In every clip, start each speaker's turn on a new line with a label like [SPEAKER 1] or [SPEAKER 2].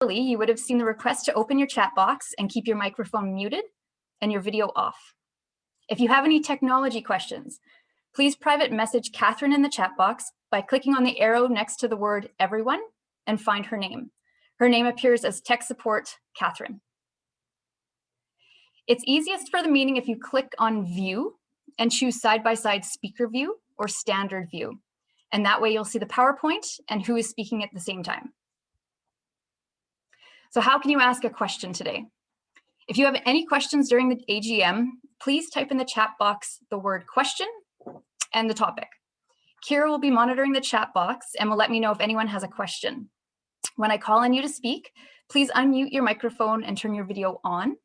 [SPEAKER 1] You would have seen the request to open your chat box and keep your microphone muted and your video off. If you have any technology questions, please private message Catherine in the chat box by clicking on the arrow next to the word everyone and find her name. Her name appears as tech support Catherine. It's easiest for the meeting if you click on view and choose side-by-side speaker view or standard view. And that way you'll see the PowerPoint and who is speaking at the same time. So how can you ask a question today? If you have any questions during the AGM, please type in the chat box the word question and the topic. Kira will be monitoring the chat box and will let me know if anyone has a question. When I call on you to speak, please unmute your microphone and turn your video on.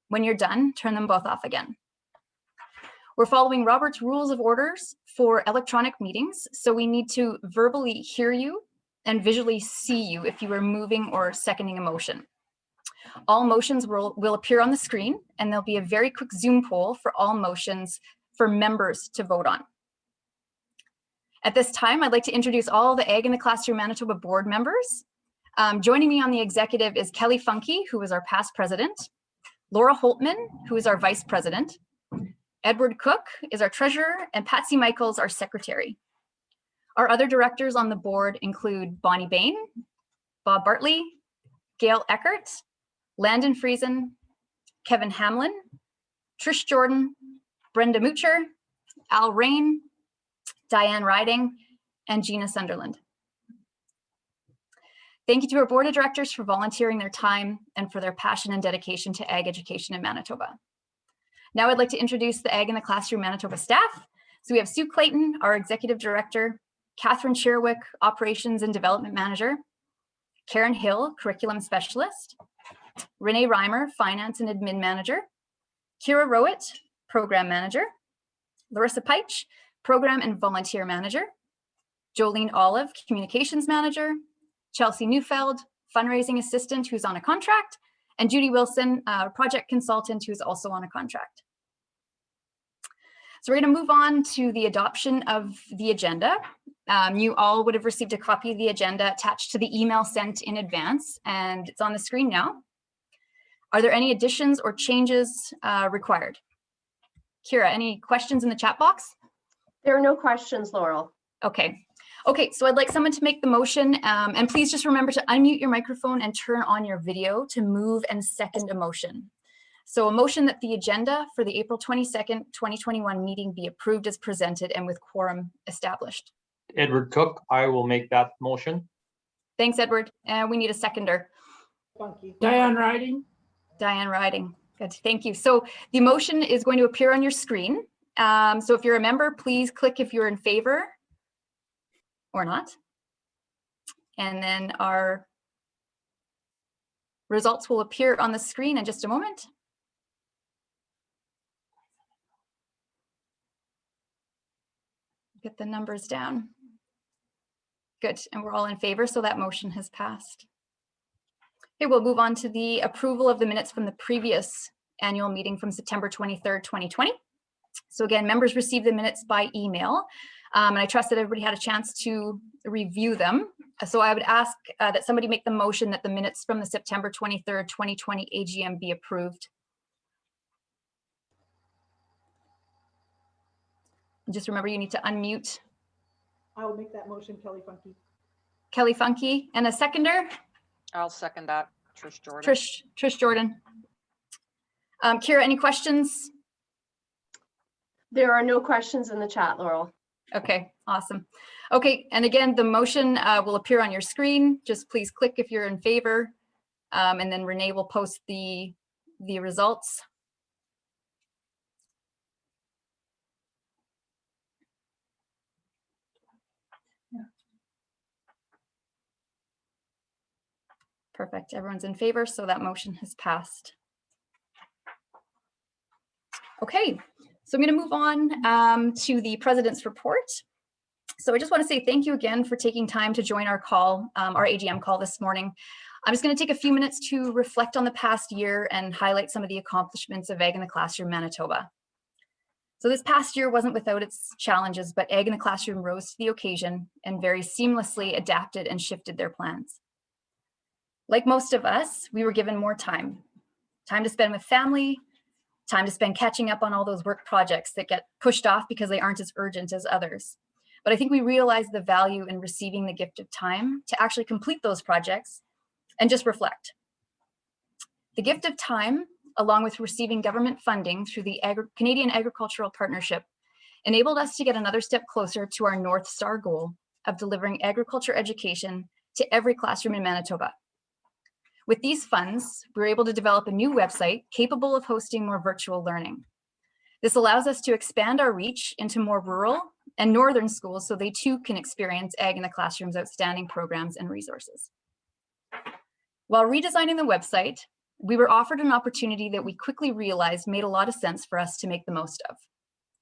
[SPEAKER 1] When you're done, turn them both off again. We're following Robert's Rules of Orders for electronic meetings, so we need to verbally hear you and visually see you if you are moving or seconding a motion. All motions will appear on the screen, and there'll be a very quick Zoom poll for all motions for members to vote on. At this time, I'd like to introduce all the Ag in the Classroom Manitoba board members. Joining me on the executive is Kelly Funke, who is our past president, Laura Holtman, who is our vice president, Edward Cook is our treasurer, and Patsy Michaels, our secretary. Our other directors on the board include Bonnie Bain, Bob Bartley, Gail Eckert, Landon Friesen, Kevin Hamlin, Trish Jordan, Brenda Moocher, Al Rain, Diane Riding, and Gina Sunderland. Thank you to our board of directors for volunteering their time and for their passion and dedication to ag education in Manitoba. Now I'd like to introduce the Ag in the Classroom Manitoba staff. So we have Sue Clayton, our executive director, Catherine Sherwick, operations and development manager, Karen Hill, curriculum specialist, Renee Reimer, finance and admin manager, Kira Rowett, program manager, Larissa Peich, program and volunteer manager, Jolene Olive, communications manager, Chelsea Neufeld, fundraising assistant who's on a contract, and Judy Wilson, project consultant who's also on a contract. So we're going to move on to the adoption of the agenda. You all would have received a copy of the agenda attached to the email sent in advance, and it's on the screen now. Are there any additions or changes required? Kira, any questions in the chat box?
[SPEAKER 2] There are no questions, Laurel.
[SPEAKER 1] Okay. Okay, so I'd like someone to make the motion, and please just remember to unmute your microphone and turn on your video to move and second a motion. So a motion that the agenda for the April 22nd, 2021 meeting be approved as presented and with quorum established.
[SPEAKER 3] Edward Cook, I will make that motion.
[SPEAKER 1] Thanks, Edward. We need a seconder.
[SPEAKER 4] Diane Riding.
[SPEAKER 1] Diane Riding. Good, thank you. So the motion is going to appear on your screen. So if you're a member, please click if you're in favor or not. And then our results will appear on the screen in just a moment. Get the numbers down. Good, and we're all in favor, so that motion has passed. Okay, we'll move on to the approval of the minutes from the previous annual meeting from September 23rd, 2020. So again, members received the minutes by email, and I trust that everybody had a chance to review them. So I would ask that somebody make the motion that the minutes from the September 23rd, 2020 AGM be approved. And just remember, you need to unmute.
[SPEAKER 4] I will make that motion, Kelly Funke.
[SPEAKER 1] Kelly Funke, and a seconder?
[SPEAKER 5] I'll second that, Trish Jordan.
[SPEAKER 1] Trish Jordan. Kira, any questions?
[SPEAKER 2] There are no questions in the chat, Laurel.
[SPEAKER 1] Okay, awesome. Okay, and again, the motion will appear on your screen. Just please click if you're in favor, and then Renee will post the results. Perfect, everyone's in favor, so that motion has passed. Okay, so I'm going to move on to the President's report. So I just want to say thank you again for taking time to join our call, our AGM call this morning. I'm just going to take a few minutes to reflect on the past year and highlight some of the accomplishments of Ag in the Classroom Manitoba. So this past year wasn't without its challenges, but Ag in the Classroom rose to the occasion and very seamlessly adapted and shifted their plans. Like most of us, we were given more time to spend with family, time to spend catching up on all those work projects that get pushed off because they aren't as urgent as others. But I think we realized the value in receiving the gift of time to actually complete those projects and just reflect. The gift of time, along with receiving government funding through the Canadian Agricultural Partnership, enabled us to get another step closer to our North Star goal of delivering agriculture education to every classroom in Manitoba. With these funds, we were able to develop a new website capable of hosting more virtual learning. This allows us to expand our reach into more rural and northern schools so they too can experience Ag in the Classroom's outstanding programs and resources. While redesigning the website, we were offered an opportunity that we quickly realized made a lot of sense for us to make the most of,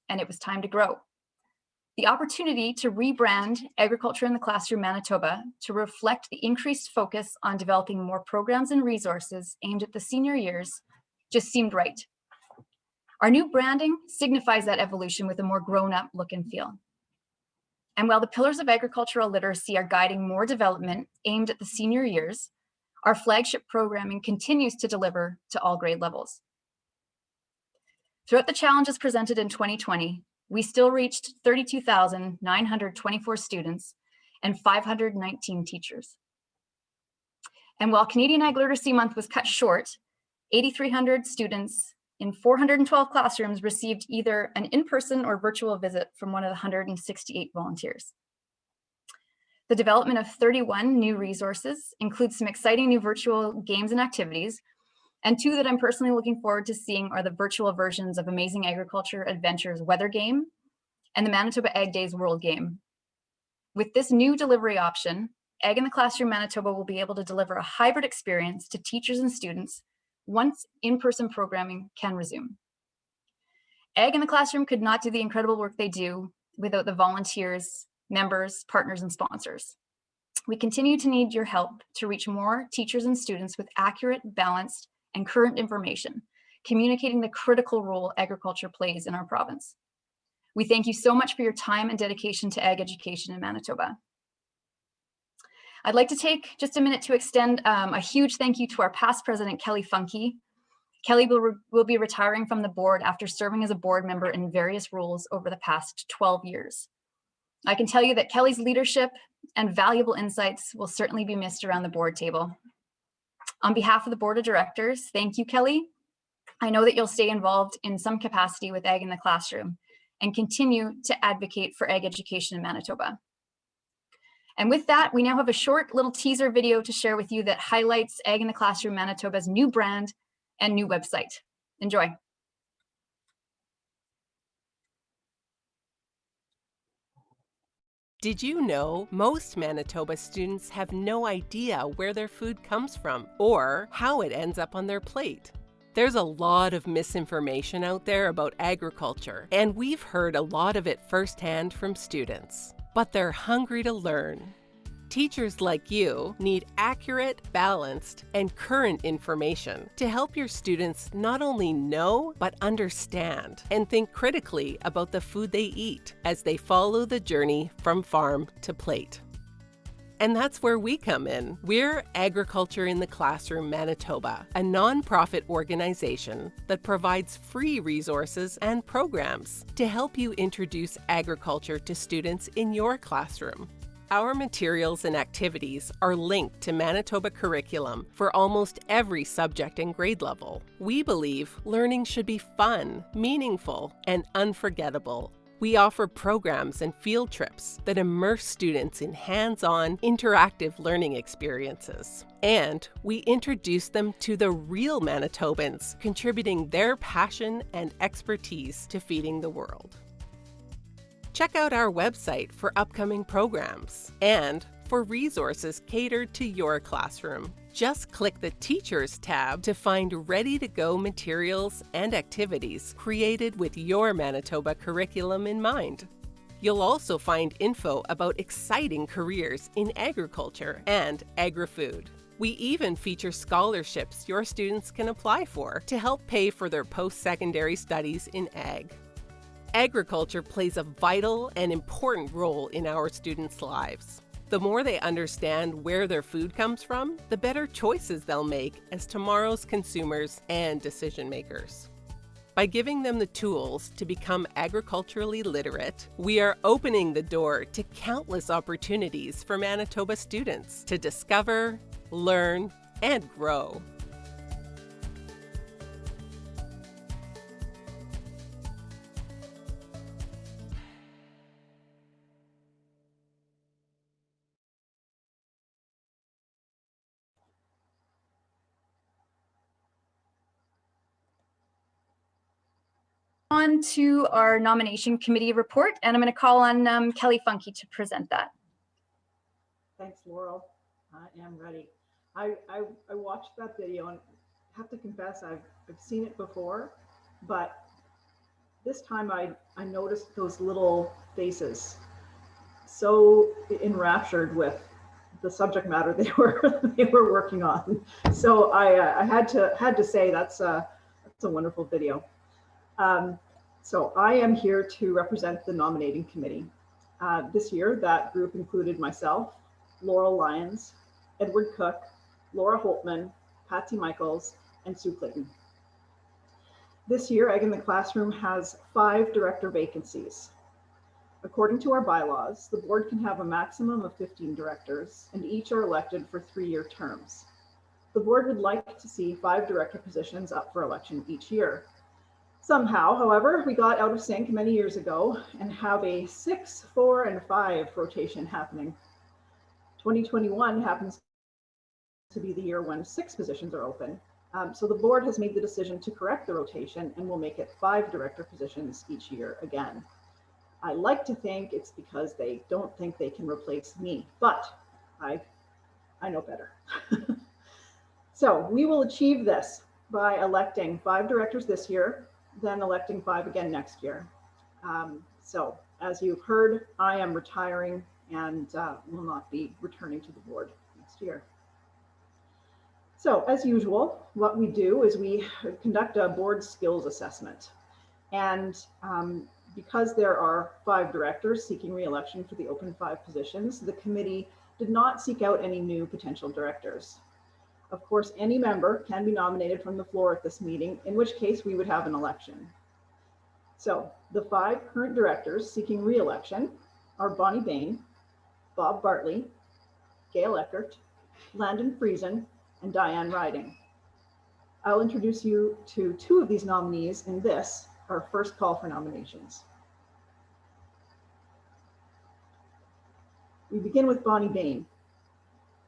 [SPEAKER 1] and it was time to grow. The opportunity to rebrand Agriculture in the Classroom Manitoba to reflect the increased focus on developing more programs and resources aimed at the senior years just seemed right. Our new branding signifies that evolution with a more grown-up look and feel. And while the pillars of agricultural literacy are guiding more development aimed at the senior years, our flagship programming continues to deliver to all grade levels. Throughout the challenges presented in 2020, we still reached 32,924 students and 519 teachers. And while Canadian Ag Literacy Month was cut short, 8,300 students in 412 classrooms received either an in-person or virtual visit from one of the 168 volunteers. The development of 31 new resources includes some exciting new virtual games and activities, and 2 that I'm personally looking forward to seeing are the virtual versions of Amazing Agriculture Adventures Weather Game and the Manitoba Ag Days World Game. With this new delivery option, Ag in the Classroom Manitoba will be able to deliver a hybrid experience to teachers and students once in-person programming can resume. Ag in the Classroom could not do the incredible work they do without the volunteers, members, partners, and sponsors. We continue to need your help to reach more teachers and students with accurate, balanced, and current information, communicating the critical role agriculture plays in our province. We thank you so much for your time and dedication to ag education in Manitoba. I'd like to take just a minute to extend a huge thank you to our past president, Kelly Funke. Kelly will be retiring from the board after serving as a board member in various roles over the past 12 years. I can tell you that Kelly's leadership and valuable insights will certainly be missed around the board table. On behalf of the board of directors, thank you, Kelly. I know that you'll stay involved in some capacity with Ag in the Classroom and continue to advocate for ag education in Manitoba. And with that, we now have a short little teaser video to share with you that highlights Ag in the Classroom Manitoba's new brand and new website. Enjoy.
[SPEAKER 6] Did you know most Manitoba students have no idea where their food comes from or how it ends up on their plate? There's a lot of misinformation out there about agriculture, and we've heard a lot of it firsthand from students. But they're hungry to learn. Teachers like you need accurate, balanced, and current information to help your students not only know, but understand and think critically about the food they eat as they follow the journey from farm to plate. And that's where we come in. We're Agriculture in the Classroom Manitoba, a nonprofit organization that provides free resources and programs to help you introduce agriculture to students in your classroom. Our materials and activities are linked to Manitoba curriculum for almost every subject and grade level. We believe learning should be fun, meaningful, and unforgettable. We offer programs and field trips that immerse students in hands-on, interactive learning experiences. And we introduce them to the real Manitobans, contributing their passion and expertise to feeding the world. Check out our website for upcoming programs and for resources catered to your classroom. Just click the Teachers tab to find ready-to-go materials and activities created with your Manitoba curriculum in mind. You'll also find info about exciting careers in agriculture and agri-food. We even feature scholarships your students can apply for to help pay for their post-secondary studies in ag. Agriculture plays a vital and important role in our students' lives. The more they understand where their food comes from, the better choices they'll make as tomorrow's consumers and decision makers. By giving them the tools to become agriculturally literate, we are opening the door to countless opportunities for Manitoba students to discover, learn, and grow.
[SPEAKER 1] On to our nomination committee report, and I'm going to call on Kelly Funky to present that.
[SPEAKER 4] Thanks, Laurel. I am ready. I watched that video and have to confess I've seen it before, but this time I noticed those little faces so enraptured with the subject matter they were working on. So I had to say that's a wonderful video. So I am here to represent the nominating committee. This year, that group included myself, Laurel Lyons, Edward Cook, Laura Holtman, Patsy Michaels, and Sue Clayton. This year, Egg in the Classroom has 5 director vacancies. According to our bylaws, the board can have a maximum of 15 directors, and each are elected for 3-year terms. The board would like to see 5 director positions up for election each year. Somehow, however, we got out of sync many years ago and have a 6, 4, and 5 rotation happening. 2021 happens to be the year when 6 positions are open. So the board has made the decision to correct the rotation and will make it 5 director positions each year again. I like to think it's because they don't think they can replace me, but I know better. So we will achieve this by electing 5 directors this year, then electing 5 again next year. So as you've heard, I am retiring and will not be returning to the board next year. So as usual, what we do is we conduct a board skills assessment. And because there are 5 directors seeking re-election for the open 5 positions, the committee did not seek out any new potential directors. Of course, any member can be nominated from the floor at this meeting, in which case we would have an election. So the 5 current directors seeking re-election are Bonnie Bain, Bob Bartley, Gail Eckert, Landon Friesen, and Diane Riding. I'll introduce you to 2 of these nominees in this, our first call for nominations. We begin with Bonnie Bain.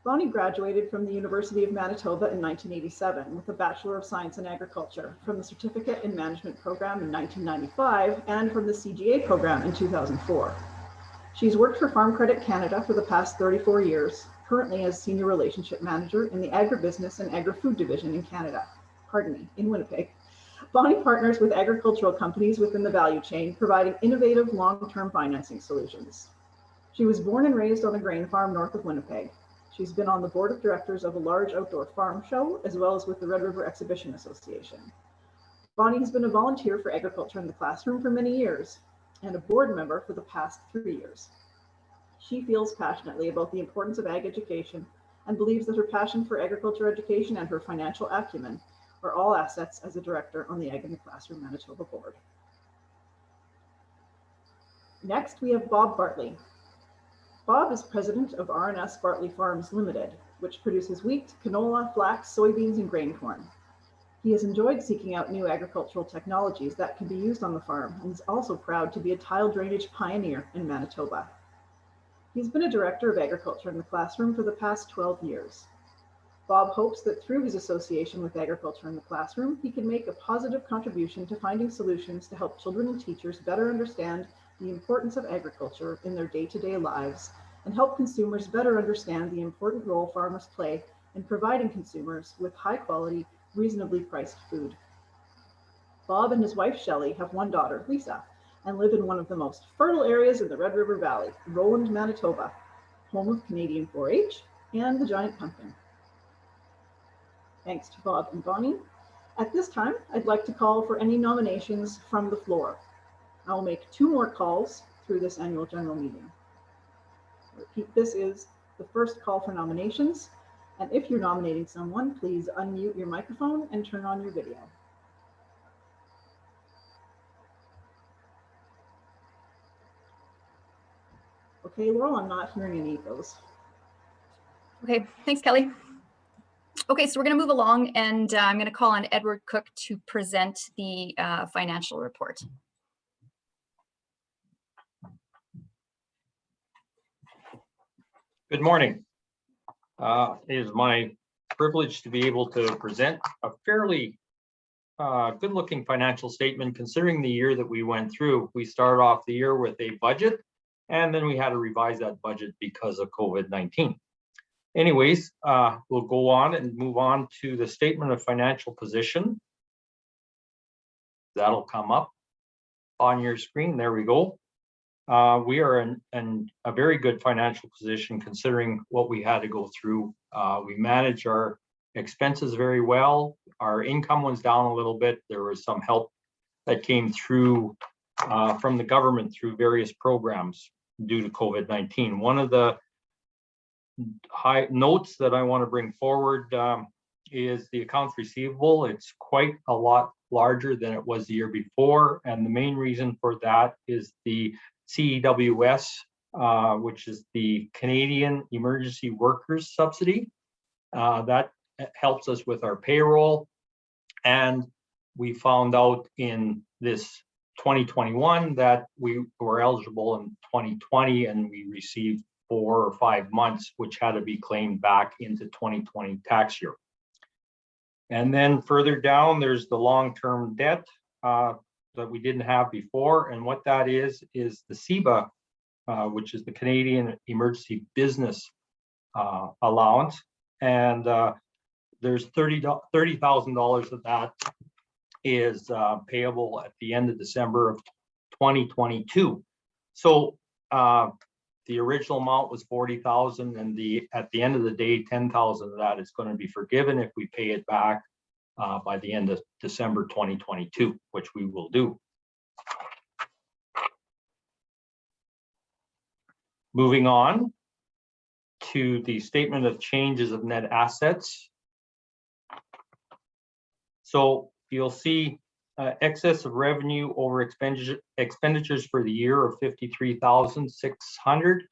[SPEAKER 4] Bonnie graduated from the University of Manitoba in 1987 with a Bachelor of Science in Agriculture from the Certificate in Management program in 1995 and from the CGA program in 2004. She's worked for Farm Credit Canada for the past 34 years, currently as Senior Relationship Manager in the Agribusiness and Agri-Food Division in Canada, in Winnipeg. Bonnie partners with agricultural companies within the value chain, providing innovative long-term financing solutions. She was born and raised on a grain farm north of Winnipeg. She's been on the board of directors of a large outdoor farm show, as well as with the Red River Exhibition Association. Bonnie has been a volunteer for Agriculture in the Classroom for many years and a board member for the past 3 years. She feels passionately about the importance of ag education and believes that her passion for agriculture education and her financial acumen are all assets as a director on the Egg in the Classroom Manitoba board. Next, we have Bob Bartley. Bob is president of R&S Bartley Farms Limited, which produces wheat, canola, flax, soybeans, and grain corn. He has enjoyed seeking out new agricultural technologies that can be used on the farm and is also proud to be a tile drainage pioneer in Manitoba. He's been a director of agriculture in the classroom for the past 12 years. Bob hopes that through his association with agriculture in the classroom, he can make a positive contribution to finding solutions to help children and teachers better understand the importance of agriculture in their day-to-day lives and help consumers better understand the important role farmers play in providing consumers with high-quality, reasonably priced food. Bob and his wife, Shelley, have 1 daughter, Lisa, and live in one of the most fertile areas in the Red River Valley, Roland, Manitoba, home of Canadian 4-H and the giant pumpkin. Thanks to Bob and Bonnie. At this time, I'd like to call for any nominations from the floor. I will make 2 more calls through this annual general meeting. Repeat, this is the first call for nominations. And if you're nominating someone, please unmute your microphone and turn on your video. Okay, Laurel, I'm not hearing any of those.
[SPEAKER 1] Okay, thanks, Kelly. Okay, so we're going to move along, and I'm going to call on Edward Cook to present the financial report.
[SPEAKER 3] Good morning. It is my privilege to be able to present a fairly good-looking financial statement considering the year that we went through. We started off the year with a budget, and then we had to revise that budget because of COVID-19. Anyways, we'll go on and move on to the statement of financial position. That'll come up on your screen. There we go. We are in a very good financial position considering what we had to go through. We managed our expenses very well. Our income was down a little bit. There was some help that came through from the government through various programs due to COVID-19. One of the high notes that I want to bring forward is the accounts receivable. It's quite a lot larger than it was the year before, and the main reason for that is the CEWS, which is the Canadian Emergency Workers Subsidy. That helps us with our payroll, and we found out in this 2021 that we were eligible in 2020, and we received 4 or 5 months, which had to be claimed back into 2020 tax year. And then further down, there's the long-term debt that we didn't have before. And what that is the CEBA, which is the Canadian Emergency Business Allowance. And there's $30,000 of that is payable at the end of December of 2022. So the original amount was 40,000, and at the end of the day, 10,000 of that is going to be forgiven if we pay it back by the end of December 2022, which we will do. Moving on to the statement of changes of net assets. So you'll see excess of revenue over expenditures for the year of 53,600.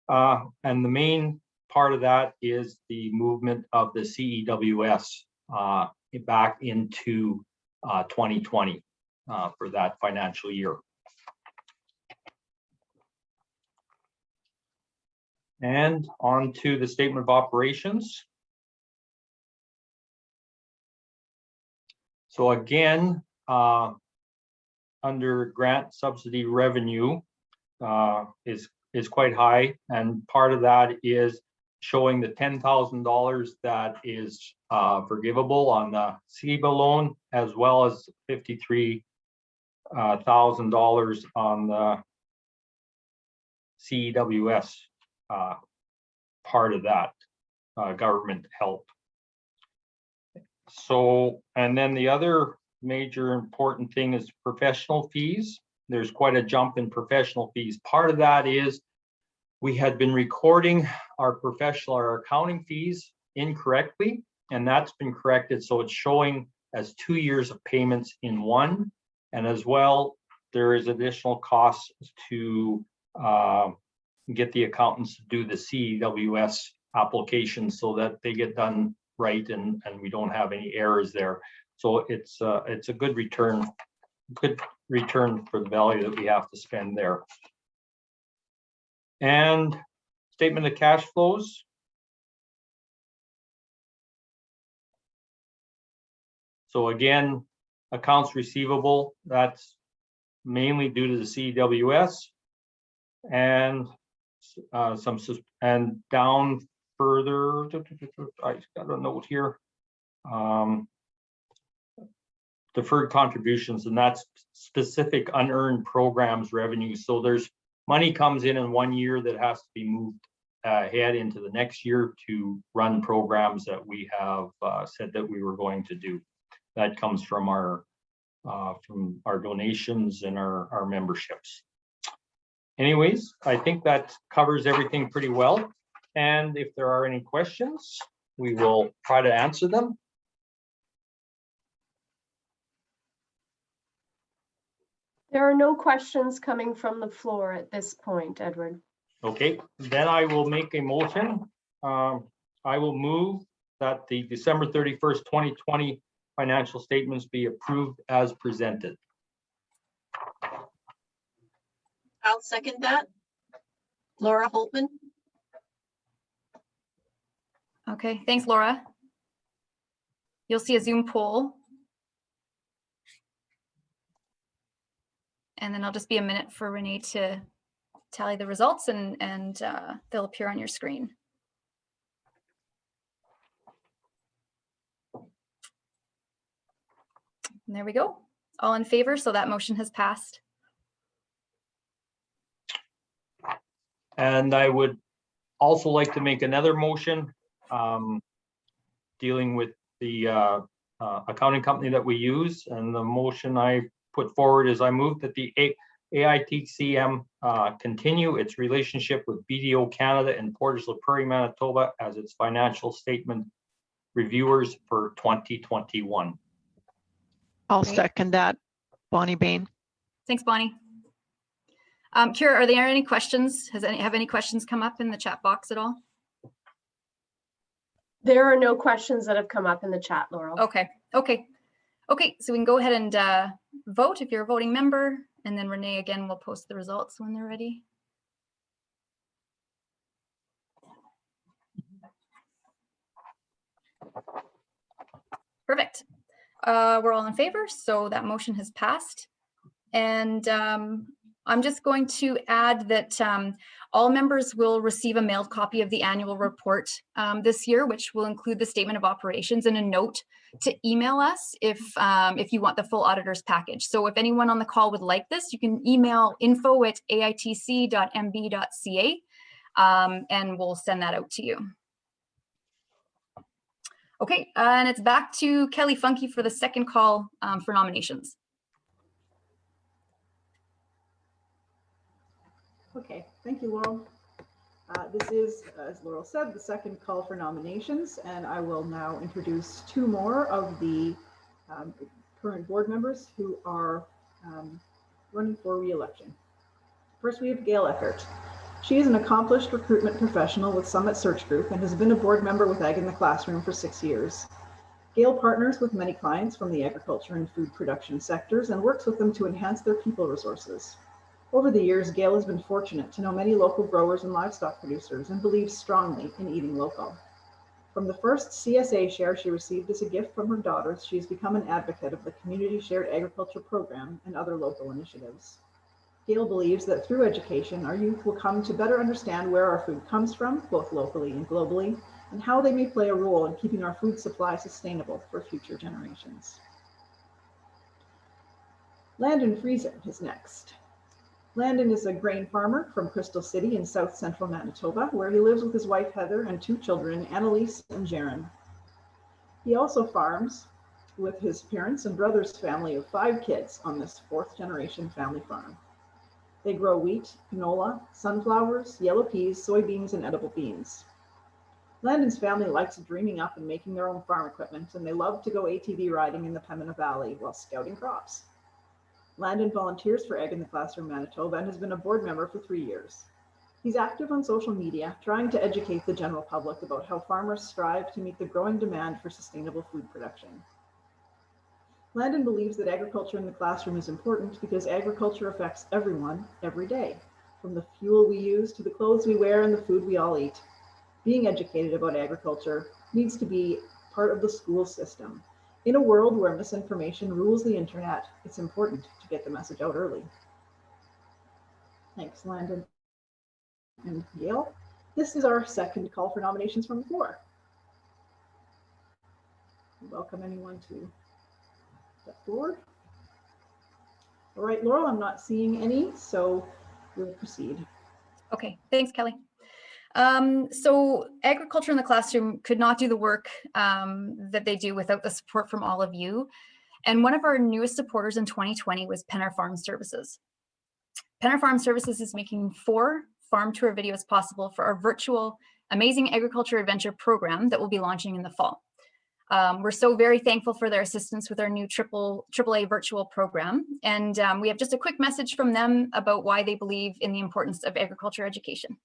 [SPEAKER 3] And the main part of that is the movement of the CEWS back into 2020 for that financial year. And on to the statement of operations. So again, under grant subsidy revenue is quite high, and part of that is showing the $10,000 that is forgivable on the CEBA loan, as well as $53,000 on the CEWS part of that government help. So, and then the other major important thing is professional fees. There's quite a jump in professional fees. Part of that is we had been recording our accounting fees incorrectly, and that's been corrected. So it's showing as 2 years of payments in one. And as well, there is additional costs to get the accountants to do the CEWS application so that they get done right and we don't have any errors there. So it's a good return for the value that we have to spend there. And statement of cash flows. So again, accounts receivable, that's mainly due to the CEWS, and and down further, I got a note here, deferred contributions, and that's specific unearned programs revenue. So there's money comes in 1 year that has to be moved ahead into the next year to run programs that we have said that we were going to do. That comes from our donations and our memberships. Anyways, I think that covers everything pretty well. And if there are any questions, we will try to answer them.
[SPEAKER 2] There are no questions coming from the floor at this point, Edward.
[SPEAKER 3] Okay, then I will make a motion. I will move that the December 31st, 2020 financial statements be approved as presented.
[SPEAKER 7] I'll second that. Laura Holtman.
[SPEAKER 1] Okay, thanks, Laura. You'll see a Zoom poll. And then I'll just be a minute for Renee to tally the results and they'll appear on your screen. And there we go. All in favor, so that motion has passed.
[SPEAKER 3] And I would also like to make another motion dealing with the accounting company that we use. And the motion I put forward is I move that the Aitc-M continue its relationship with BDO Canada and Portage la Prairie, Manitoba as its financial statement reviewers for 2021.
[SPEAKER 8] I'll
[SPEAKER 1] Great.
[SPEAKER 8] second that. Bonnie Bain.
[SPEAKER 1] Thanks, Bonnie. Kira, are there any questions? Have any questions come up in the chat box at all?
[SPEAKER 2] There are no questions that have come up in the chat, Laurel.
[SPEAKER 1] Okay, so we can go ahead and vote if you're a voting member, and then Renee again will post the results when they're ready. Perfect. We're all in favor, so that motion has passed. And I'm just going to add that all members will receive a mailed copy of the annual report this year, which will include the statement of operations and a note to email us if you want the full auditor's package. So if anyone on the call would like this, you can email info@aitc.mb.ca and we'll send that out to you. Okay, and it's back to Kelly Funky for the second call for nominations.
[SPEAKER 4] Okay, thank you, Laurel. This is, as Laurel said, the second call for nominations, and I will now introduce two more of the current board members who are running for re-election. First, we have Gail Eckert. She is an accomplished recruitment professional with Summit Search Group and has been a board member with Ag in the Classroom for 6 years. Gail partners with many clients from the agriculture and food production sectors and works with them to enhance their people resources. Over the years, Gail has been fortunate to know many local growers and livestock producers and believes strongly in eating local. From the first CSA share she received as a gift from her daughters, she has become an advocate of the Community Shared Agriculture Program and other local initiatives. Gail believes that through education, our youth will come to better understand where our food comes from, both locally and globally, and how they may play a role in keeping our food supply sustainable for future generations. Landon Friesen is next. Landon is a grain farmer from Crystal City in south central Manitoba, where he lives with his wife Heather and 2 children, Annalise and Jaron. He also farms with his parents and brother's family of 5 kids on this 4th generation family farm. They grow wheat, canola, sunflowers, yellow peas, soybeans, and edible beans. Landon's family likes dreaming up and making their own farm equipment, and they love to go ATV riding in the Pembina Valley while scouting crops. Landon volunteers for Ag in the Classroom Manitoba and has been a board member for 3 years. He's active on social media, trying to educate the general public about how farmers strive to meet the growing demand for sustainable food production. Landon believes that agriculture in the classroom is important because agriculture affects everyone every day, from the fuel we use to the clothes we wear and the food we all eat. Being educated about agriculture needs to be part of the school system. In a world where misinformation rules the internet, it's important to get the message out early. Thanks, Landon and Gail. This is our second call for nominations from the floor. Welcome anyone to step forward. All right, Laurel, I'm not seeing any, so we'll proceed.
[SPEAKER 1] Okay, thanks, Kelly. So agriculture in the classroom could not do the work that they do without the support from all of you. And one of our newest supporters in 2020 was Penner Farm Services. Penner Farm Services is making 4 farm tour videos possible for our virtual Amazing Agriculture Adventure program that will be launching in the fall. We're so very thankful for their assistance with our new AAA virtual program. And we have just a quick message from them about why they believe in the importance of agriculture education.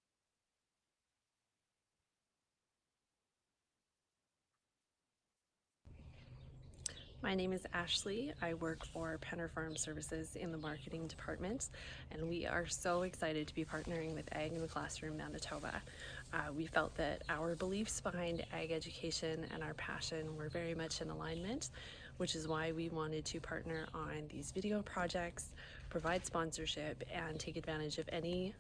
[SPEAKER 9] My name is Ashley. I work for Penner Farm Services in the marketing department, and we are so excited to be partnering with Ag in the Classroom Manitoba. We felt that our beliefs behind ag education and our passion were very much in alignment, which is why we wanted to partner on these video projects, provide sponsorship, and take advantage of any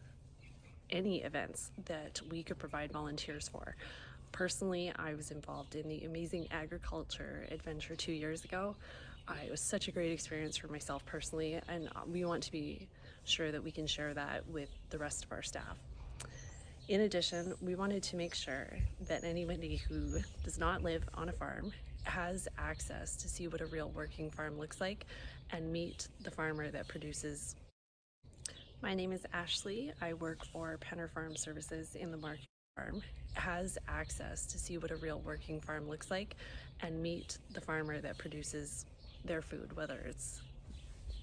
[SPEAKER 9] events that we could provide volunteers for. Personally, I was involved in the Amazing Agriculture Adventure 2 years ago. It was such a great experience for myself personally, and we want to be sure that we can share that with the rest of our staff. In addition, we wanted to make sure that anybody who does not live on a farm has access to see what a real working farm looks like and meet the farmer that produces. My name is Ashley. I work for Penner Farm Services in the marketing farm has access to see what a real working farm looks like and meet the farmer that produces their food, whether it's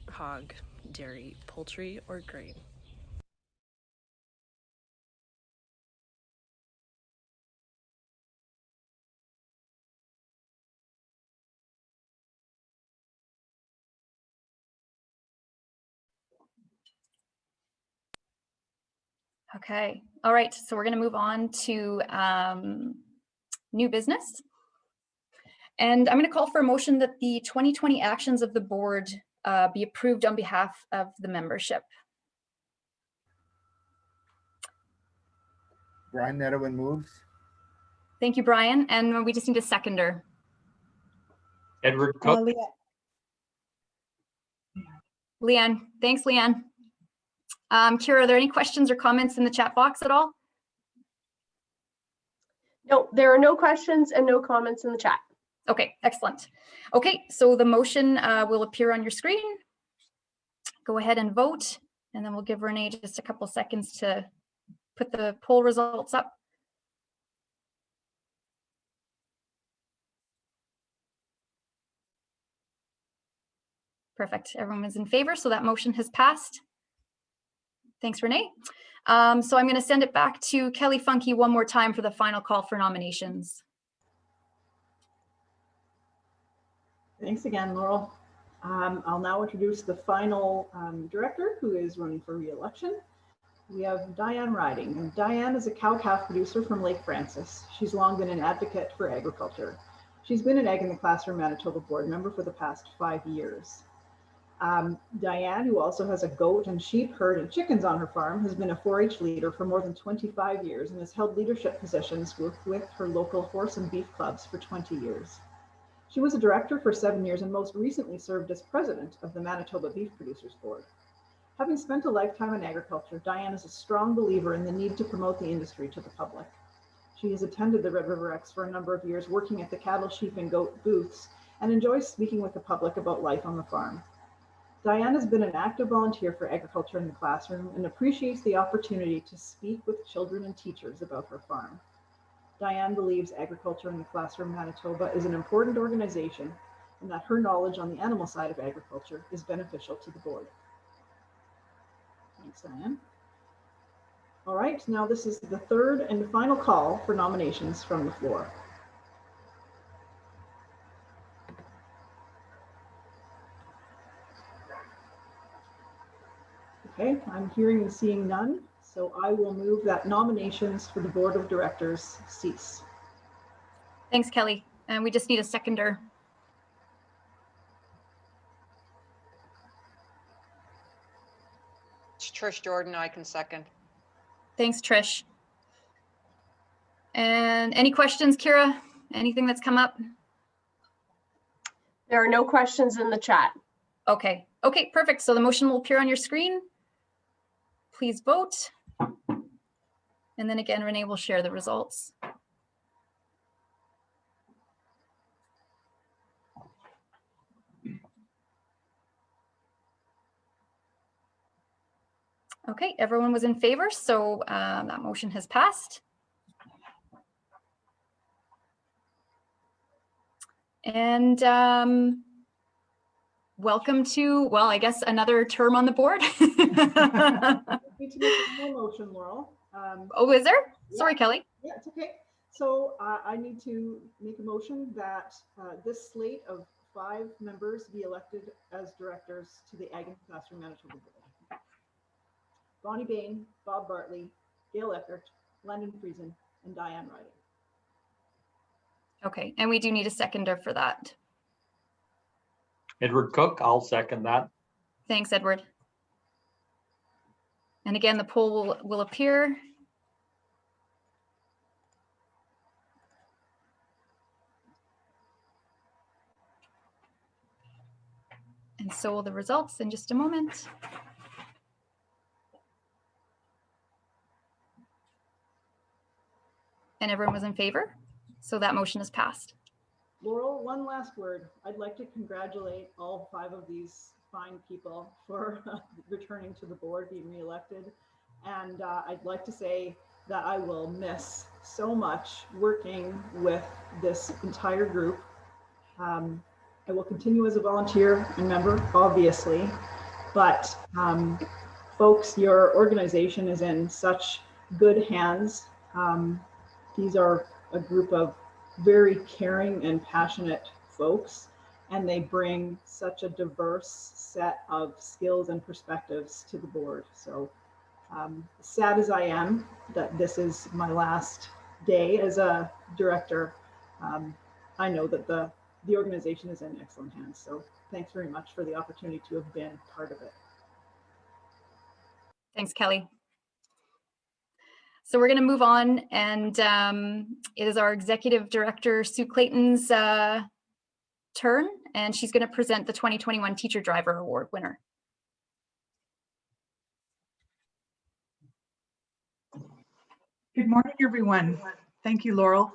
[SPEAKER 9] hog, dairy, poultry, or grain.
[SPEAKER 1] Okay, all right, so we're going to move on to new business. And I'm going to call for a motion that the 2020 actions of the board be approved on behalf of the membership.
[SPEAKER 10] Brian Netherwin moves.
[SPEAKER 1] Thank you, Brian. And we just need a seconder.
[SPEAKER 3] Edward Cook.
[SPEAKER 1] Leanne. Thanks, Leanne. Kira, are there any questions or comments in the chat box at all?
[SPEAKER 2] No, there are no questions and no comments in the chat.
[SPEAKER 1] Okay, excellent. Okay, so the motion will appear on your screen. Go ahead and vote, and then we'll give Renee just a couple seconds to put the poll results up. Perfect, everyone is in favor, so that motion has passed. Thanks, Renee. So I'm going to send it back to Kelly Funky one more time for the final call for nominations.
[SPEAKER 4] Thanks again, Laurel. I'll now introduce the final director who is running for re-election. We have Diane Riding, and Diane is a cow-calf producer from Lake Francis. She's long been an advocate for agriculture. She's been an Ag in the Classroom Manitoba board member for the past 5 years. Diane, who also has a goat and sheep herd and chickens on her farm, has been a 4-H leader for more than 25 years and has held leadership positions with her local horse and beef clubs for 20 years. She was a director for 7 years and most recently served as president of the Manitoba Beef Producers Board. Having spent a lifetime in agriculture, Diane is a strong believer in the need to promote the industry to the public. She has attended the Red River X for a number of years, working at the cattle, sheep, and goat booths, and enjoys speaking with the public about life on the farm. Diane has been an active volunteer for agriculture in the classroom and appreciates the opportunity to speak with children and teachers about her farm. Diane believes Agriculture in the Classroom Manitoba is an important organization and that her knowledge on the animal side of agriculture is beneficial to the board. Thanks, Diane. All right, now this is the third and final call for nominations from the floor. Okay, I'm hearing and seeing none, so I will move that nominations for the board of directors cease.
[SPEAKER 1] Thanks, Kelly. And we just need a seconder.
[SPEAKER 5] It's Trish Jordan, I can second.
[SPEAKER 1] Thanks, Trish. And any questions, Kira? Anything that's come up?
[SPEAKER 2] There are no questions in the chat.
[SPEAKER 1] Okay, perfect. So the motion will appear on your screen. Please vote. And then again, Renee will share the results. Okay, everyone was in favor, so that motion has passed. And welcome to, well, I guess another term on the board.
[SPEAKER 4] Need to make one more motion, Laurel.
[SPEAKER 1] Oh, is there? Sorry,
[SPEAKER 4] Yeah.
[SPEAKER 1] Kelly.
[SPEAKER 4] Yeah, it's okay. So I need to make a motion that this slate of 5 members be elected as directors to the Ag and Classroom Manitoba Board. Bonnie Bain, Bob Bartley, Gail Eckert, Landon Friesen, and Diane Riding.
[SPEAKER 1] Okay, and we do need a seconder for that.
[SPEAKER 3] Edward Cook, I'll second that.
[SPEAKER 1] Thanks, Edward. And again, the poll will appear. And so will the results in just a moment. And everyone was in favor, so that motion is passed.
[SPEAKER 4] Laurel, one last word. I'd like to congratulate all 5 of these fine people for returning to the board, being reelected. And I'd like to say that I will miss so much working with this entire group. I will continue as a volunteer and member, obviously, but folks, your organization is in such good hands. These are a group of very caring and passionate folks, and they bring such a diverse set of skills and perspectives to the board. So sad as I am that this is my last day as a director, I know that the organization is in excellent hands. So thanks very much for the opportunity to have been part of it.
[SPEAKER 1] Thanks, Kelly. So we're going to move on, and it is our Executive Director, Sue Clayton's turn, and she's going to present the 2021 Teacher Driver Award winner.
[SPEAKER 10] Good morning, everyone. Thank you, Laurel.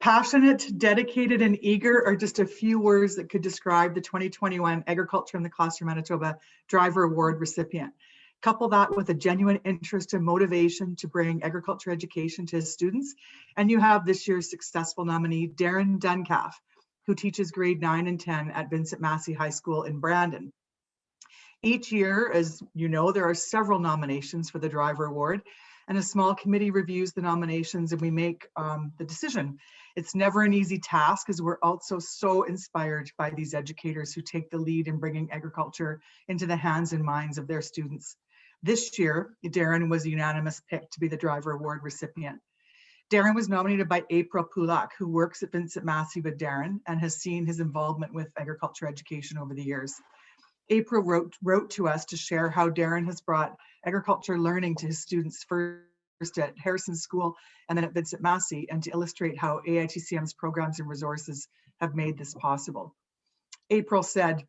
[SPEAKER 10] Passionate, dedicated, and eager are just a few words that could describe the 2021 Agriculture in the Classroom Manitoba Driver Award recipient. Couple that with a genuine interest and motivation to bring agriculture education to his students, and you have this year's successful nominee, Darren Duncalf, who teaches grade 9 and 10 at Vincent Massey High School in Brandon. Each year, as you know, there are several nominations for the Driver Award, and a small committee reviews the nominations and we make the decision. It's never an easy task, as we're also so inspired by these educators who take the lead in bringing agriculture into the hands and minds of their students. This year, Darren was a unanimous pick to be the Driver Award recipient. Darren was nominated by April Pulak, who works at Vincent Massey with Darren and has seen his involvement with agriculture education over the years. April wrote to us to share how Darren has brought agriculture learning to his students first at Harrison School and then at Vincent Massey, and to illustrate how Aitc-M's programs and resources have made this possible. April said,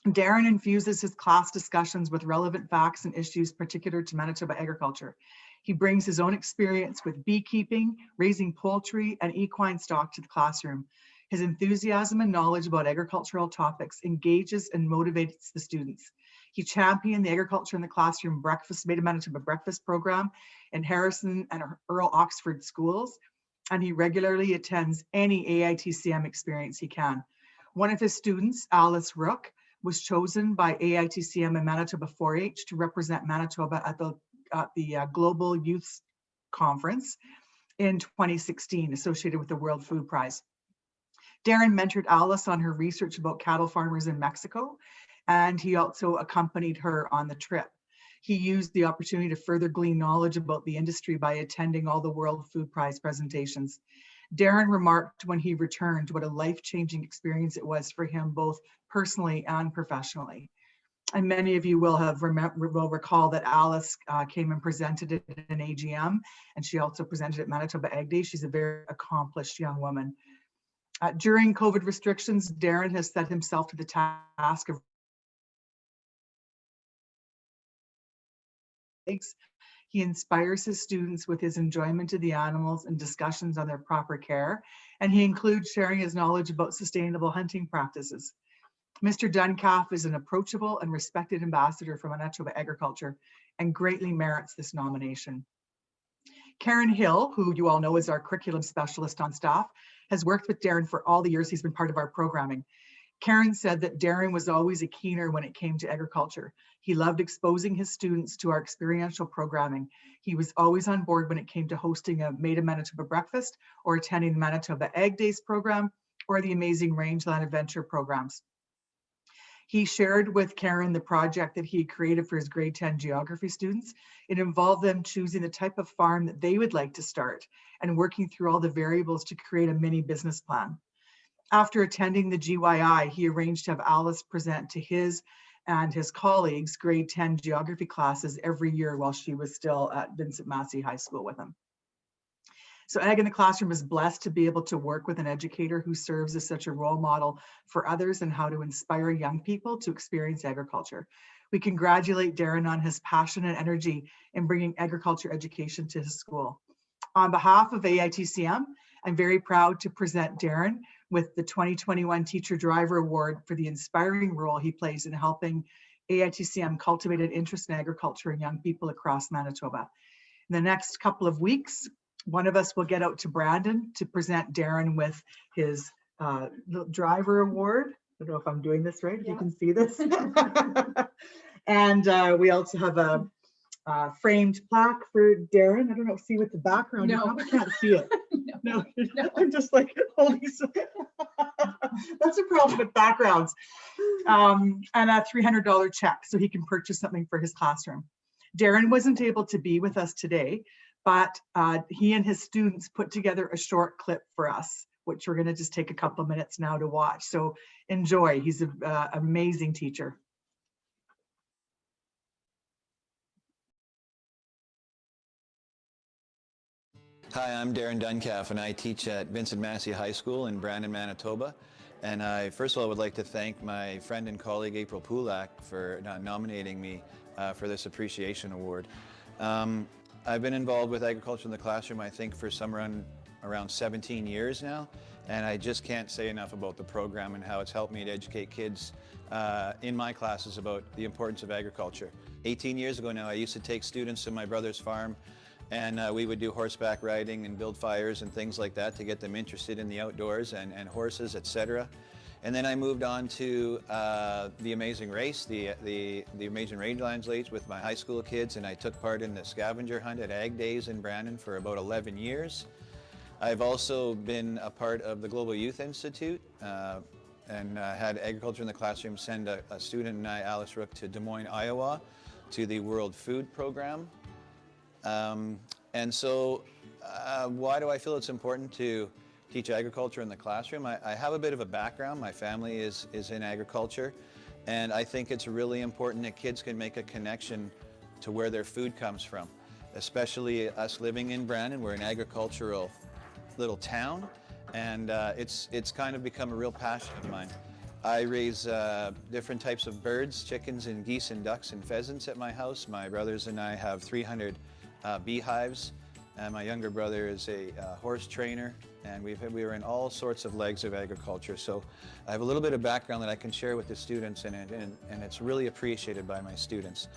[SPEAKER 10] Darren infuses his class discussions with relevant facts and issues particular to Manitoba agriculture. He brings his own experience with beekeeping, raising poultry, and equine stock to the classroom. His enthusiasm and knowledge about agricultural topics engages and motivates the students. He championed the Agriculture in the Classroom breakfast, Made in Manitoba breakfast program in Harrison and Earl Oxford schools, and he regularly attends any Aitc-M experience he can. One of his students, Alice Rook, was chosen by Aitc-M and Manitoba 4-H to represent Manitoba at the Global Youth Conference in 2016, associated with the World Food Prize. Darren mentored Alice on her research about cattle farmers in Mexico, and he also accompanied her on the trip. He used the opportunity to further glean knowledge about the industry by attending all the World Food Prize presentations. Darren remarked when he returned what a life-changing experience it was for him, both personally and professionally. And many of you will recall that Alice came and presented at an AGM, and she also presented at Manitoba Ag Day. She's a very accomplished young woman. During COVID restrictions, Darren has set himself to the task of he inspires his students with his enjoyment of the animals and discussions on their proper care, and he includes sharing his knowledge about sustainable hunting practices. Mr. Duncalf is an approachable and respected ambassador for Manitoba agriculture and greatly merits this nomination. Karen Hill, who you all know is our curriculum specialist on staff, has worked with Darren for all the years he's been part of our programming. Karen said that Darren was always a keener when it came to agriculture. He loved exposing his students to our experiential programming. He was always on board when it came to hosting a Made in Manitoba breakfast or attending the Manitoba Ag Days program or the Amazing Rangeland Adventure programs. He shared with Karen the project that he created for his grade 10 geography students. It involved them choosing the type of farm that they would like to start and working through all the variables to create a mini business plan. After attending the GYI, he arranged to have Alice present to his and his colleagues grade 10 geography classes every year while she was still at Vincent Massey High School with him. So Ag in the Classroom is blessed to be able to work with an educator who serves as such a role model for others and how to inspire young people to experience agriculture. We congratulate Darren on his passion and energy in bringing agriculture education to his school. On behalf of Aitc-M, I'm very proud to present Darren with the 2021 Teacher Driver Award for the inspiring role he plays in helping Aitc-M cultivate an interest in agriculture in young people across Manitoba. In the next couple of weeks, one of us will get out to Brandon to present Darren with his driver award. I don't know if I'm doing this right, if you can see this. And we also have a framed plaque for Darren. I don't know, see what the background is. I can't see it. No. I'm just like, holy. That's a problem with backgrounds. And a $300 check so he can purchase something for his classroom. Darren wasn't able to be with us today, but he and his students put together a short clip for us, which we're going to just take a couple of minutes now to watch. So enjoy. He's an amazing teacher.
[SPEAKER 11] Hi, I'm Darren Duncalf, and I teach at Vincent Massey High School in Brandon, Manitoba. And I first of all would like to thank my friend and colleague April Pulak for nominating me for this appreciation award. I've been involved with agriculture in the classroom, I think, for somewhere around 17 years now, and I just can't say enough about the program and how it's helped me to educate kids in my classes about the importance of agriculture. 18 years ago now, I used to take students to my brother's farm, and we would do horseback riding and build fires and things like that to get them interested in the outdoors and horses, etc. And then I moved on to the Amazing Race, the Amazing Rangeland Race with my high school kids, and I took part in the scavenger hunt at Ag Days in Brandon for about 11 years. I've also been a part of the Global Youth Institute and had agriculture in the classroom send a student and I, Alice Rook, to Des Moines, Iowa to the World Food Program. And so why do I feel it's important to teach agriculture in the classroom? I have a bit of a background. My family is in agriculture, and I think it's really important that kids can make a connection to where their food comes from, especially us living in Brandon. We're an agricultural little town, and it's kind of become a real passion of mine. I raise different types of birds, chickens and geese and ducks and pheasants at my house. My brothers and I have 300 beehives, and my younger brother is a horse trainer, and we were in all sorts of legs of agriculture. So I have a little bit of background that I can share with the students, and it's really appreciated by my students.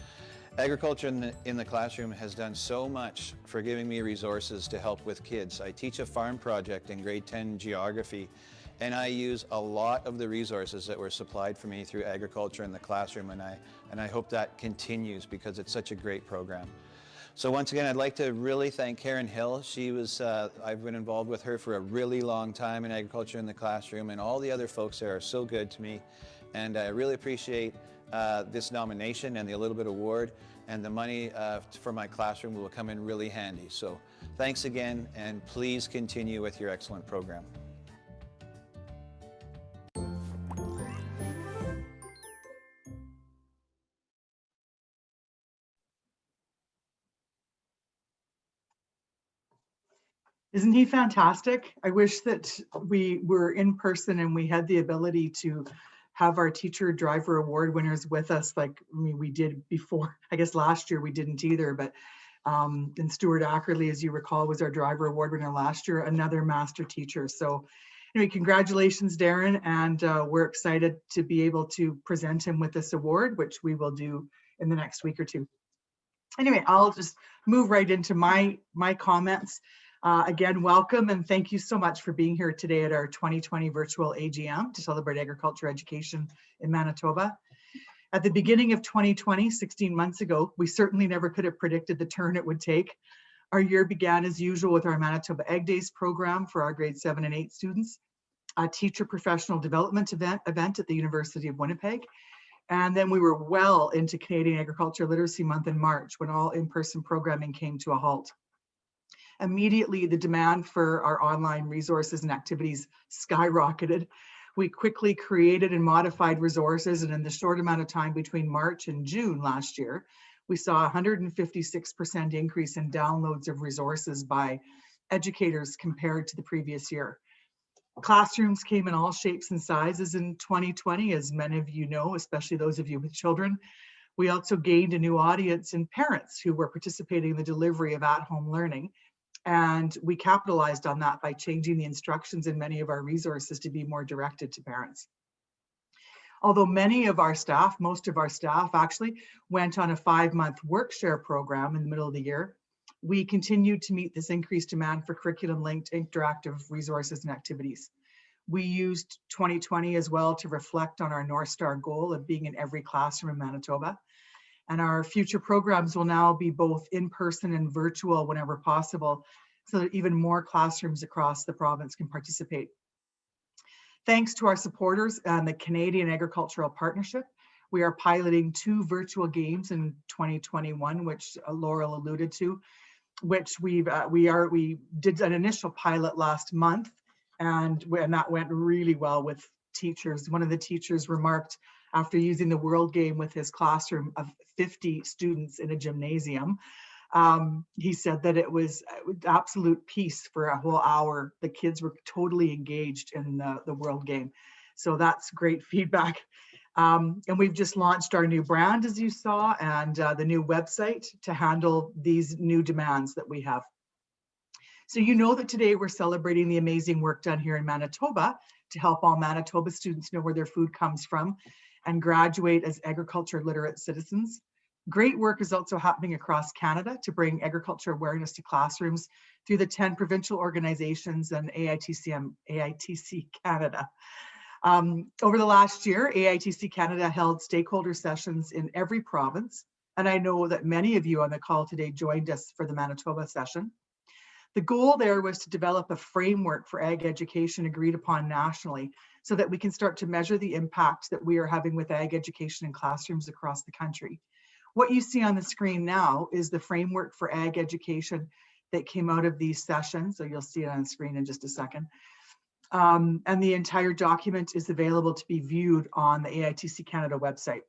[SPEAKER 11] Agriculture in the classroom has done so much for giving me resources to help with kids. I teach a farm project in grade 10 geography, and I use a lot of the resources that were supplied for me through agriculture in the classroom, and I hope that continues because it's such a great program. So once again, I'd like to really thank Karen Hill. She was, I've been involved with her for a really long time in agriculture in the classroom, and all the other folks there are so good to me. And I really appreciate this nomination and the Little Bit Award, and the money for my classroom will come in really handy. So thanks again, and please continue with your excellent program.
[SPEAKER 10] Isn't he fantastic? I wish that we were in person and we had the ability to have our Teacher Driver Award winners with us like we did before. I guess last year we didn't either, but and Stuart Ackerley, as you recall, was our Driver Award winner last year, another master teacher. So Anyway, congratulations, Darren, and we're excited to be able to present him with this award, which we will do in the next week or two. Anyway, I'll just move right into my comments. Again, welcome and thank you so much for being here today at our 2020 virtual AGM to celebrate agriculture education in Manitoba. At the beginning of 2020, 16 months ago, we certainly never could have predicted the turn it would take. Our year began as usual with our Manitoba Ag Days program for our grade 7 and 8 students, a teacher professional development event at the University of Winnipeg. And then we were well into Canadian Agriculture Literacy Month in March when all in-person programming came to a halt. Immediately, the demand for our online resources and activities skyrocketed. We quickly created and modified resources, and in the short amount of time between March and June last year, we saw a 156% increase in downloads of resources by educators compared to the previous year. Classrooms came in all shapes and sizes in 2020, as many of you know, especially those of you with children. We also gained a new audience in parents who were participating in the delivery of at-home learning. And we capitalized on that by changing the instructions in many of our resources to be more directed to parents. Although many of our staff, most of our staff actually went on a 5-month work-share program in the middle of the year, we continued to meet this increased demand for curriculum-linked interactive resources and activities. We used 2020 as well to reflect on our North Star goal of being in every classroom in Manitoba. And our future programs will now be both in-person and virtual whenever possible, so that even more classrooms across the province can participate. Thanks to our supporters and the Canadian Agricultural Partnership, we are piloting 2 virtual games in 2021, which Laurel alluded to, which we did an initial pilot last month, and that went really well with teachers. One of the teachers remarked after using the World game with his classroom of 50 students in a gymnasium, he said that it was absolute peace for a whole hour. The kids were totally engaged in the World game. So that's great feedback. And we've just launched our new brand, as you saw, and the new website to handle these new demands that we have. So you know that today we're celebrating the amazing work done here in Manitoba to help all Manitoba students know where their food comes from and graduate as agriculture literate citizens. Great work is also happening across Canada to bring agriculture awareness to classrooms through the 10 provincial organizations and AITC Canada. Over the last year, AITC Canada held stakeholder sessions in every province, and I know that many of you on the call today joined us for the Manitoba session. The goal there was to develop a framework for ag education agreed upon nationally so that we can start to measure the impact that we are having with ag education in classrooms across the country. What you see on the screen now is the framework for ag education that came out of these sessions. So you'll see it on the screen in just a second. And the entire document is available to be viewed on the AITC Canada website.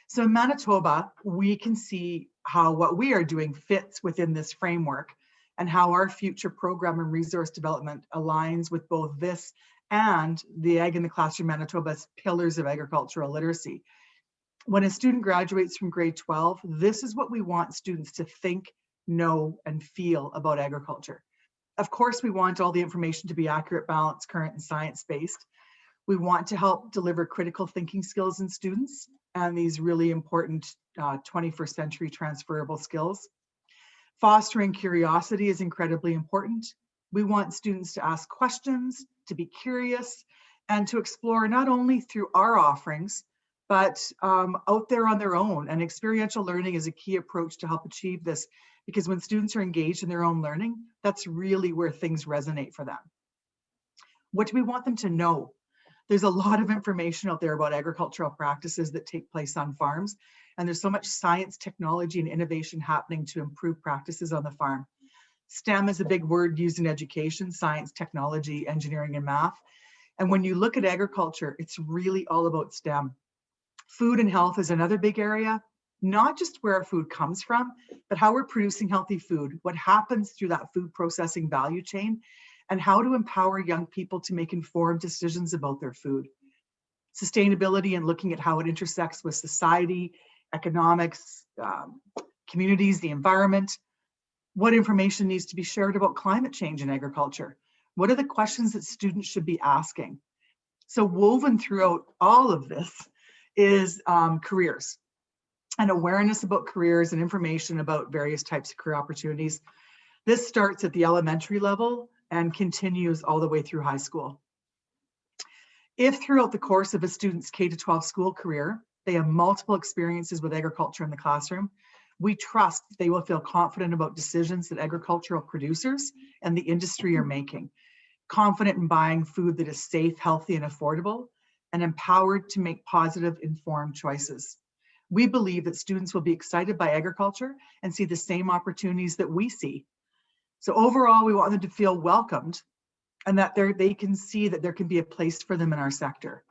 [SPEAKER 10] So in Manitoba, we can see how what we are doing fits within this framework and how our future program and resource development aligns with both this and the Ag in the Classroom Manitoba's pillars of agricultural literacy. When a student graduates from grade 12, this is what we want students to think, know, and feel about agriculture. Of course, we want all the information to be accurate, balanced, current, and science-based. We want to help deliver critical thinking skills in students and these really important 21st century transferable skills. Fostering curiosity is incredibly important. We want students to ask questions, to be curious, and to explore not only through our offerings, but out there on their own. And experiential learning is a key approach to help achieve this, because when students are engaged in their own learning, that's really where things resonate for them. What do we want them to know? There's a lot of information out there about agricultural practices that take place on farms, and there's so much science, technology, and innovation happening to improve practices on the farm. STEM is a big word used in education: science, technology, engineering, and math. And when you look at agriculture, it's really all about STEM. Food and health is another big area, not just where our food comes from, but how we're producing healthy food, what happens through that food processing value chain, and how to empower young people to make informed decisions about their food. Sustainability and looking at how it intersects with society, economics, communities, the environment. What information needs to be shared about climate change in agriculture? What are the questions that students should be asking? So woven throughout all of this is careers and awareness about careers and information about various types of career opportunities. This starts at the elementary level and continues all the way through high school. If throughout the course of a student's K-12 school career, they have multiple experiences with agriculture in the classroom, we trust they will feel confident about decisions that agricultural producers and the industry are making, confident in buying food that is safe, healthy, and affordable, and empowered to make positive, informed choices. We believe that students will be excited by agriculture and see the same opportunities that we see. So overall, we want them to feel welcomed and that they can see that there can be a place for them in our sector.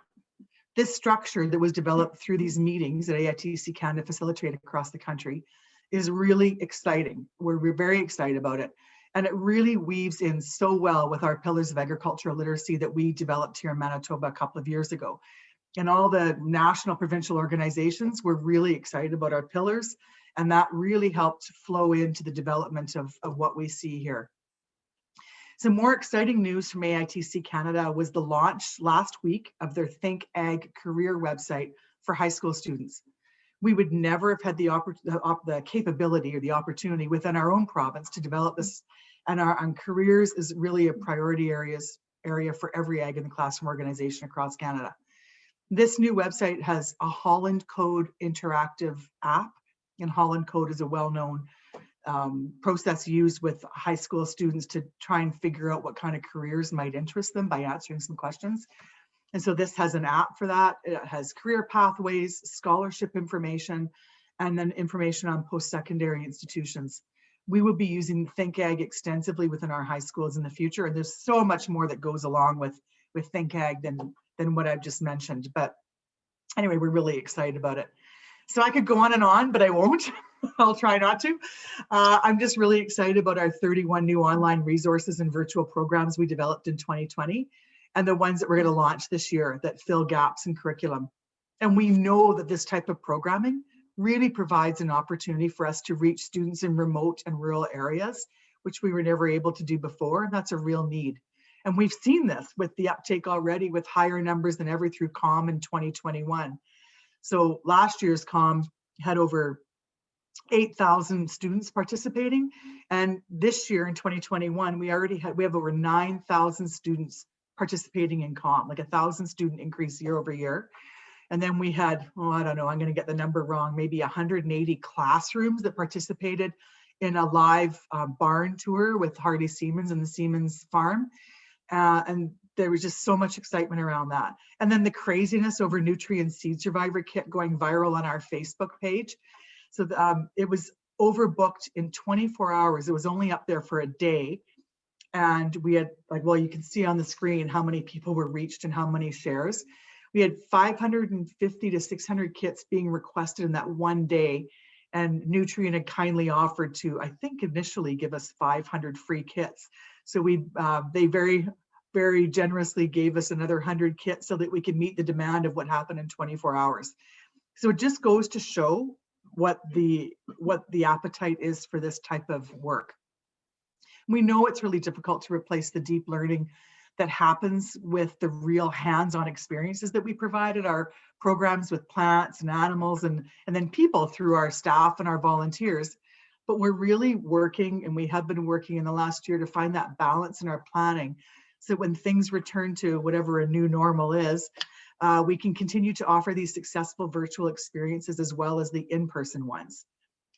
[SPEAKER 10] This structure that was developed through these meetings that AITC Canada facilitate across the country is really exciting. We're very excited about it. And it really weaves in so well with our pillars of agricultural literacy that we developed here in Manitoba a couple of years ago. And all the national, provincial organizations were really excited about our pillars. And that really helped flow into the development of what we see here. Some more exciting news from AITC Canada was the launch last week of their Think Ag career website for high school students. We would never have had the capability or the opportunity within our own province to develop this, and careers is really a priority area for every Ag in the Classroom organization across Canada. This new website has a Holland Code interactive app, and Holland Code is a well-known process used with high school students to try and figure out what kind of careers might interest them by answering some questions. And so this has an app for that. It has career pathways, scholarship information, and then information on post-secondary institutions. We will be using Think Ag extensively within our high schools in the future. And there's so much more that goes along with Think Ag than what I've just mentioned. But anyway, we're really excited about it. So I could go on, but I won't. I'll try not to. I'm just really excited about our 31 new online resources and virtual programs we developed in 2020, and the ones that we're going to launch this year that fill gaps in curriculum. And we know that this type of programming really provides an opportunity for us to reach students in remote and rural areas, which we were never able to do before. And that's a real need. And we've seen this with the uptake already with higher numbers than ever through COM in 2021. So last year's COM had over 8,000 students participating. And this year in 2021, we have over 9,000 students participating in COM, like 1,000 student increase year over year. And then we had, I don't know, I'm going to get the number wrong, maybe 180 classrooms that participated in a live barn tour with Harley Siemens and the Siemens farm. And there was just so much excitement around that. And then the craziness over Nutrient Seed Survivor kit going viral on our Facebook page. So it was overbooked in 24 hours. It was only up there for a day. And we had, you can see on the screen how many people were reached and how many shares. We had 550 to 600 kits being requested in that one day. And Nutrient had kindly offered to, I think, initially give us 500 free kits. So they very, very generously gave us another 100 kits so that we could meet the demand of what happened in 24 hours. So it just goes to show what the appetite is for this type of work. We know it's really difficult to replace the deep learning that happens with the real hands-on experiences that we provide at our programs with plants and animals and then people through our staff and our volunteers. But we're really working, and we have been working in the last year to find that balance in our planning so that when things return to whatever a new normal is, we can continue to offer these successful virtual experiences as well as the in-person ones.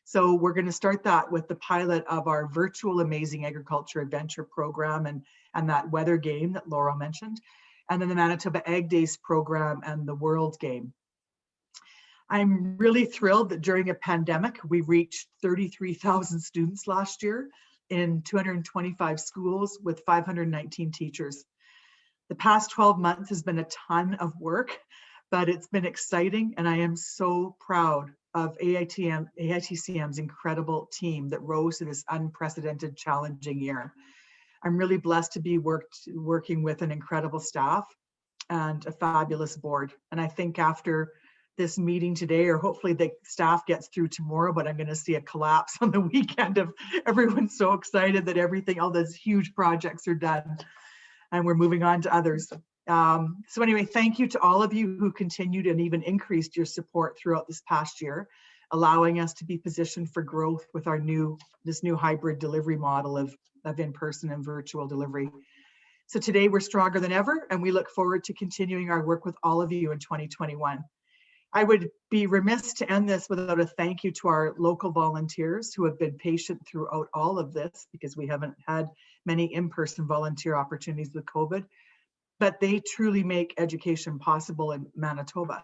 [SPEAKER 10] So we're going to start that with the pilot of our virtual Amazing Agriculture Adventure program and that weather game that Laurel mentioned, and then the Manitoba Ag Days program and the World Game. I'm really thrilled that during a pandemic, we reached 33,000 students last year in 225 schools with 519 teachers. The past 12 months has been a ton of work, but it's been exciting, and I am so proud of AITCM's incredible team that rose to this unprecedented, challenging year. I'm really blessed to be working with an incredible staff and a fabulous board. And I think after this meeting today, or hopefully the staff gets through tomorrow, but I'm going to see a collapse on the weekend of everyone's so excited that all those huge projects are done. and we're moving on to others. So anyway, thank you to all of you who continued and even increased your support throughout this past year, allowing us to be positioned for growth with our this new hybrid delivery model of in-person and virtual delivery. So today we're stronger than ever, and we look forward to continuing our work with all of you in 2021. I would be remiss to end this without a thank you to our local volunteers who have been patient throughout all of this, because we haven't had many in-person volunteer opportunities with COVID, but they truly make education possible in Manitoba.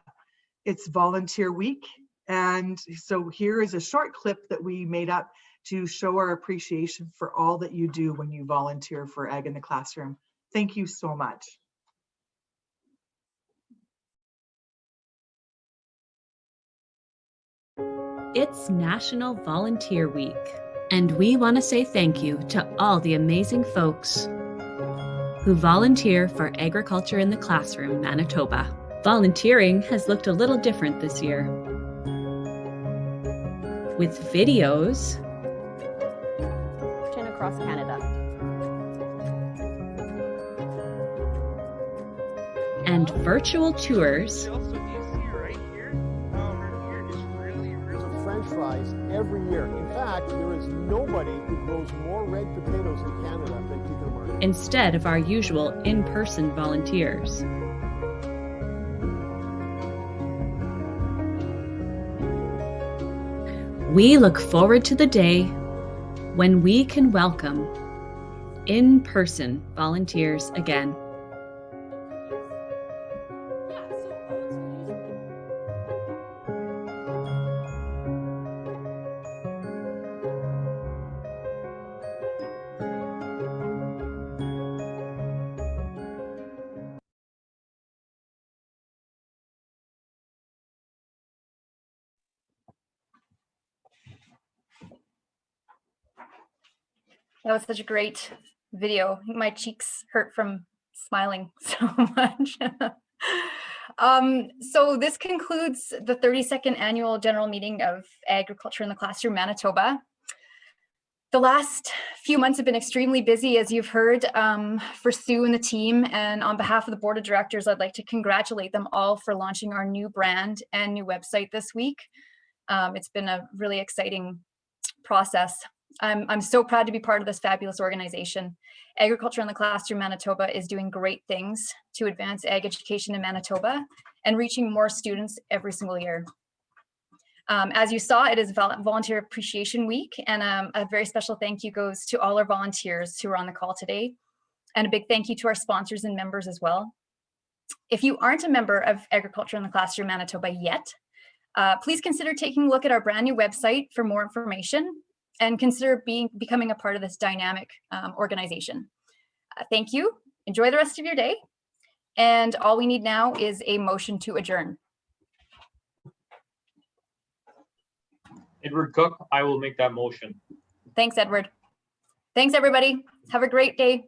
[SPEAKER 10] It's Volunteer Week, and so here is a short clip that we made up to show our appreciation for all that you do when you volunteer for Ag in the Classroom. Thank you so much.
[SPEAKER 12] It's National Volunteer Week, and we want to say thank you to all the amazing folks who volunteer for Agriculture in the Classroom, Manitoba. Volunteering has looked a little different this year, with videos
[SPEAKER 13] across Canada
[SPEAKER 12] and virtual tours
[SPEAKER 14] French fries every year. In fact, there is nobody who grows more red potatoes in Canada than Peter Martin.
[SPEAKER 12] Instead of our usual in-person volunteers. We look forward to the day when we can welcome in-person volunteers again.
[SPEAKER 1] That was such a great video. My cheeks hurt from smiling so much. So this concludes the 32nd Annual General Meeting of Agriculture in the Classroom, Manitoba. The last few months have been extremely busy, as you've heard, for Sue and the team. And on behalf of the Board of Directors, I'd like to congratulate them all for launching our new brand and new website this week. It's been a really exciting process. I'm so proud to be part of this fabulous organization. Agriculture in the Classroom Manitoba is doing great things to advance ag education in Manitoba and reaching more students every single year. As you saw, it is Volunteer Appreciation Week, and a very special thank you goes to all our volunteers who are on the call today, and a big thank you to our sponsors and members as well. If you aren't a member of Agriculture in the Classroom Manitoba yet, please consider taking a look at our brand new website for more information, and consider becoming a part of this dynamic organization. Thank you. Enjoy the rest of your day. And all we need now is a motion to adjourn.
[SPEAKER 3] Edward Cook, I will make that motion.
[SPEAKER 1] Thanks, Edward. Thanks, everybody. Have a great day.